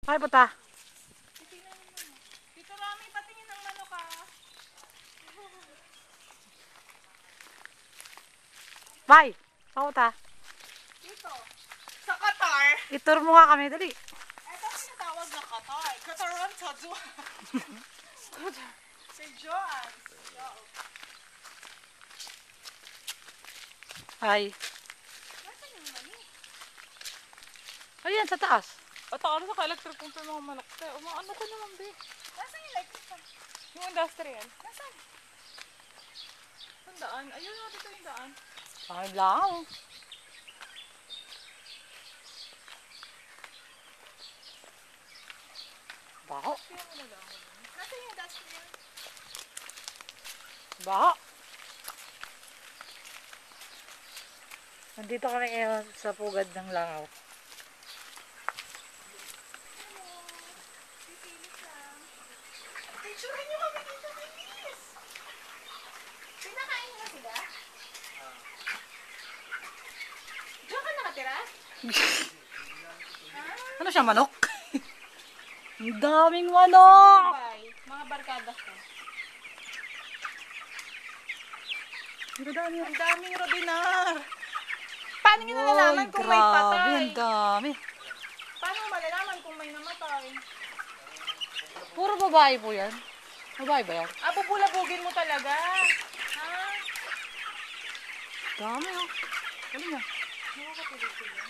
Ay, puta. Tito Rami, patingin ng manok ka. Bye. Saan puta? Dito. Sa Qatar. Itur mo nga kami, dali. Ito ang tinatawag na Qatar. Qataran sa Joan. Si Joan. Hi. Nasaan yung mani? Ayan, sa taas. At ano sa ka-electric pump yung mga manok? Ano ko naman, be? Nasaan yung electric pump? Yung industrial? Nasaan? Saan daan? Ayun, dito yung daan. Ay, lang. Baho. Kaya mo na lang. Nasaan yung industrial? Baho. Nandito kami ngayon sa pugad ng langaw. Pipilit lang. Picturean nyo kami dito, bilis! Pinakain mo sila? Diyan ka nakatira? Ano siya, manok? Ang daming manok! Bye. Mga barkada ko. Ang Ang daming robinar. Paano nyo nalalaman kung may grabe, patay? ang dami. Paano malalaman kung may namatay? Puro babae po yan. Babae ba yan? Ah, bubulabugin mo talaga. Ha? Dami, oh. Ano niya? Nakakatulog ko yan.